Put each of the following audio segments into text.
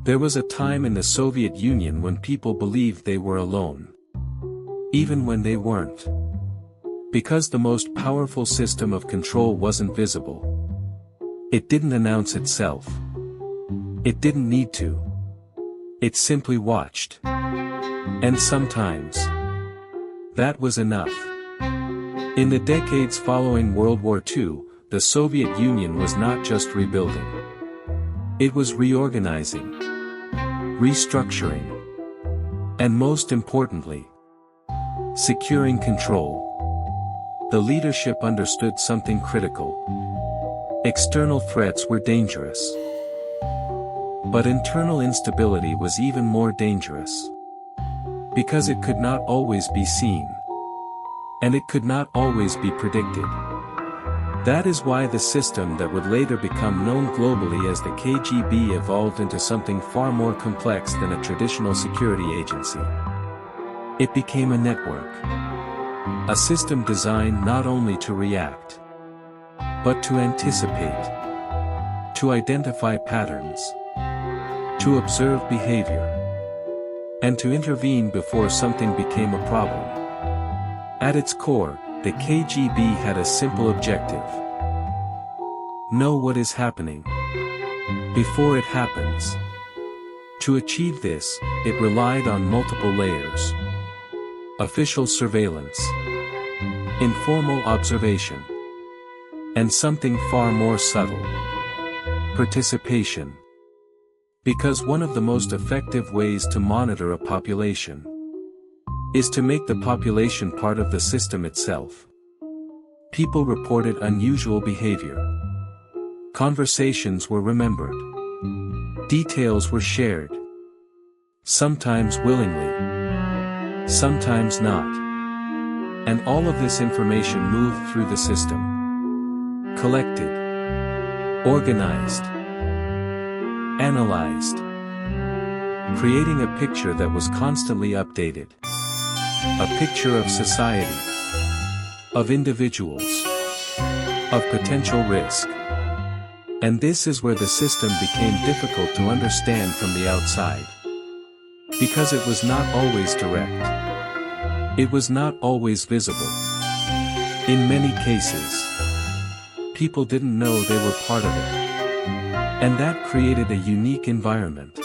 There was a time in the Soviet Union when people believed they were alone. Even when they weren't. Because the most powerful system of control wasn't visible. It didn't announce itself. It didn't need to. It simply watched. And sometimes, that was enough. In the decades following World War II, the Soviet Union was not just rebuilding. It was reorganizing, restructuring, and most importantly, securing control. The leadership understood something critical. External threats were dangerous. But internal instability was even more dangerous. Because it could not always be seen. And it could not always be predicted. That is why the system that would later become known globally as the KGB evolved into something far more complex than a traditional security agency. It became a network. A system designed not only to react, but to anticipate, to identify patterns, to observe behavior, and to intervene before something became a problem. At its core, the KGB had a simple objective. Know what is happening before it happens. To achieve this, it relied on multiple layers. Official surveillance, informal observation, and something far more subtle. Participation. Because one of the most effective ways to monitor a population is to make the population part of the system itself. People reported unusual behavior. Conversations were remembered. Details were shared. Sometimes willingly. Sometimes not. And all of this information moved through the system. Collected. Organized. Analyzed. Creating a picture that was constantly updated. A picture of society. Of individuals. Of potential risk. And this is where the system became difficult to understand from the outside. Because it was not always direct. It was not always visible. In many cases, people didn't know they were part of it. And that created a unique environment.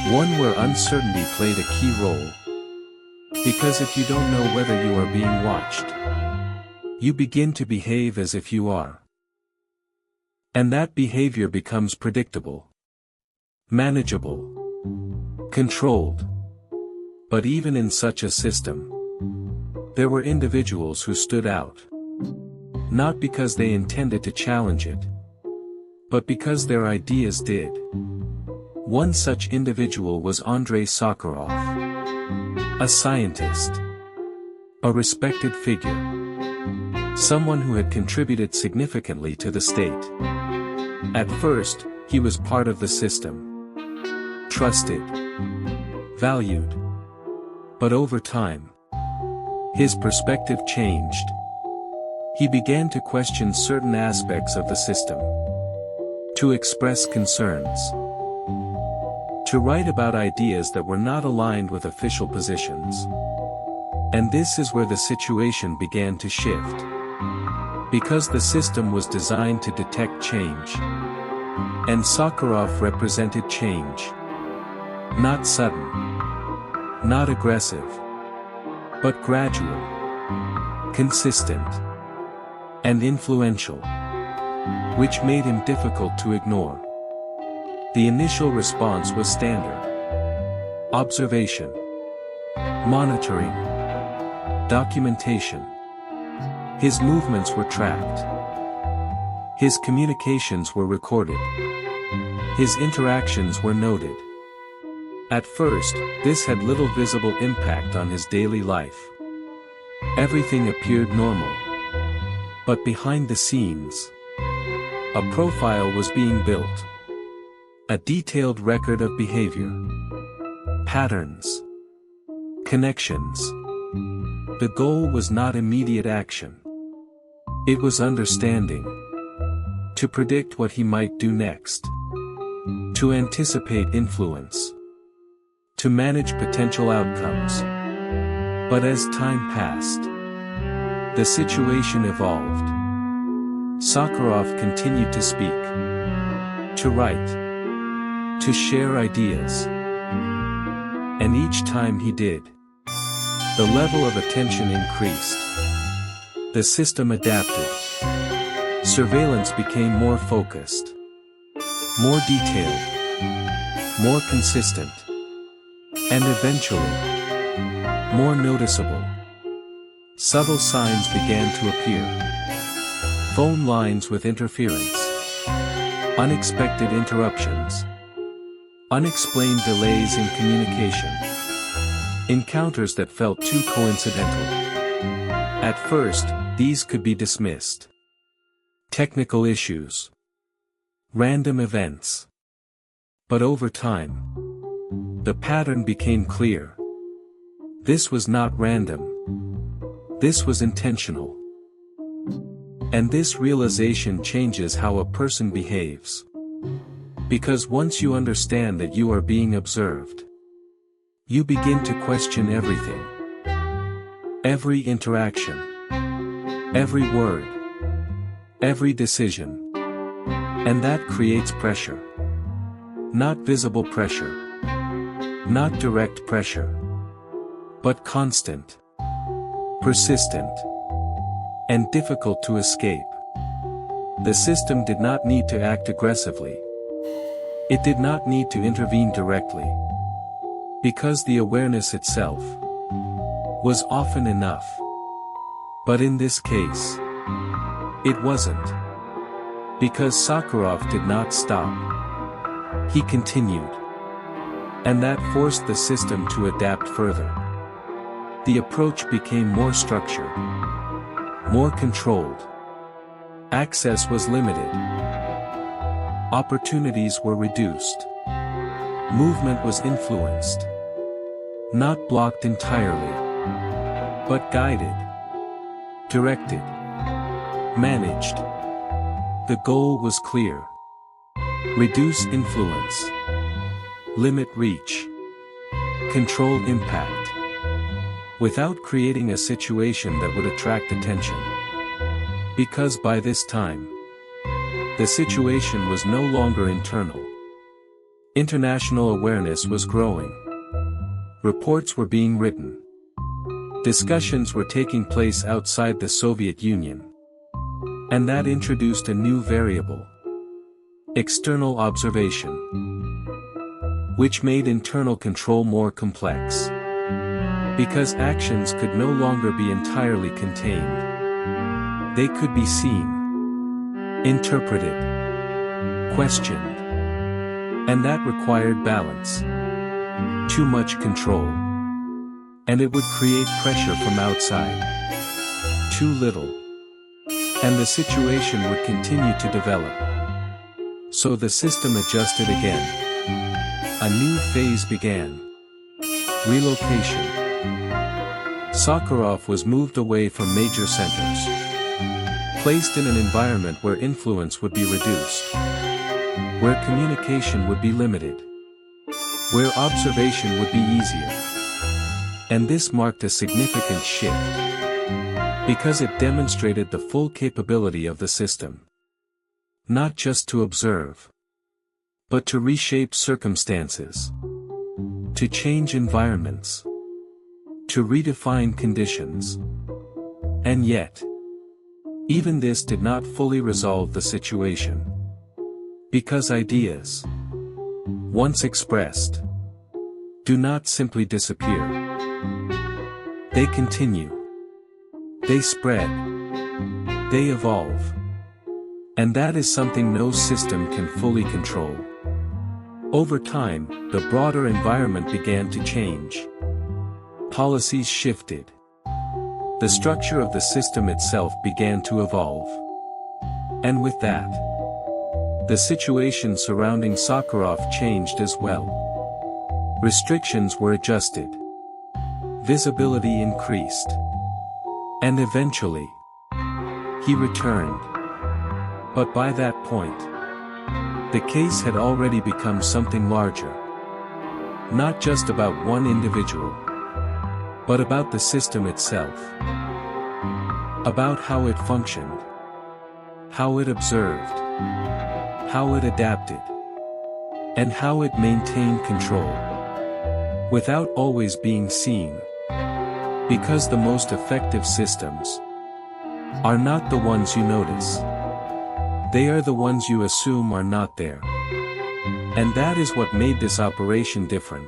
One where uncertainty played a key role. Because if you don't know whether you are being watched, you begin to behave as if you are. And that behavior becomes predictable, manageable, controlled. But even in such a system, there were individuals who stood out. Not because they intended to challenge it, but because their ideas did. One such individual was Andrei Sakharov. A scientist. A respected figure. Someone who had contributed significantly to the state. At first, he was part of the system. Trusted. Valued. But over time, his perspective changed. He began to question certain aspects of the system. To express concerns. To write about ideas that were not aligned with official positions. And this is where the situation began to shift. Because the system was designed to detect change. And Sakharov represented change. Not sudden. Not aggressive. But gradual. Consistent. And influential. Which made him difficult to ignore. The initial response was standard. Observation. Monitoring. Documentation. His movements were tracked. His communications were recorded. His interactions were noted. At first, this had little visible impact on his daily life. Everything appeared normal. But behind the scenes, a profile was being built. A detailed record of behavior. Patterns. Connections. The goal was not immediate action. It was understanding. To predict what he might do next. to anticipate influence, to manage potential outcomes. But as time passed, the situation evolved. Sakharov continued to speak, to write, to share ideas. And each time he did, the level of attention increased. The system adapted. Surveillance became more focused, more detailed, more consistent, and eventually, more noticeable. Subtle signs began to appear. Phone lines with interference, unexpected interruptions, unexplained delays in communication, encounters that felt too coincidental. At first, these could be dismissed. Technical issues, random events. But over time, the pattern became clear. This was not random. This was intentional. And this realization changes how a person behaves. Because once you understand that you are being observed, you begin to question everything. Every interaction, every word, every decision. And that creates pressure. Not visible pressure. Not direct pressure. But constant, persistent, and difficult to escape. The system did not need to act aggressively. It did not need to intervene directly. Because the awareness itself was often enough. But in this case, it wasn't. Because Sakharov did not stop. He continued. And that forced the system to adapt further. The approach became more structured, more controlled. Access was limited. Opportunities were reduced. Movement was influenced. Not blocked entirely, but guided, directed, managed. The goal was clear. Reduce influence. Limit reach. Control impact. Without creating a situation that would attract attention. Because by this time, the situation was no longer internal. International awareness was growing. Reports were being written. Discussions were taking place outside the Soviet Union. And that introduced a new variable. External observation. Which made internal control more complex. Because actions could no longer be entirely contained. They could be seen, interpreted, questioned. And that required balance. Too much control. And it would create pressure from outside. Too little. And the situation would continue to develop. So the system adjusted again. A new phase began. Relocation. Sakharov was moved away from major centers. Placed in an environment where influence would be reduced. Where communication would be limited. Where observation would be easier. And this marked a significant shift. Because it demonstrated the full capability of the system. Not just to observe. But to reshape circumstances. To change environments. To redefine conditions. And yet, even this did not fully resolve the situation. Because ideas, once expressed, do not simply disappear. They continue. They spread. They evolve. And that is something no system can fully control. Over time, the broader environment began to change. Policies shifted. The structure of the system itself began to evolve. And with that, the situation surrounding Sakharov changed as well. Restrictions were adjusted. Visibility increased. And eventually, he returned. But by that point, The case had already become something larger. Not just about one individual, but about the system itself. About how it functioned, how it observed, how it adapted, and how it maintained control, without always being seen. Because the most effective systems are not the ones you notice. They are the ones you assume are not there. And that is what made this operation different.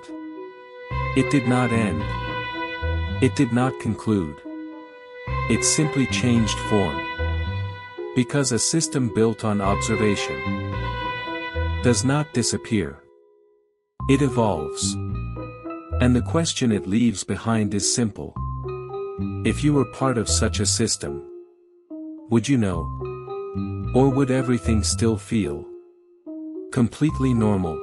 It did not end. It did not conclude. It simply changed form. Because a system built on observation does not disappear. It evolves. And the question it leaves behind is simple. If you were part of such a system, would you know? Or would everything still feel completely normal?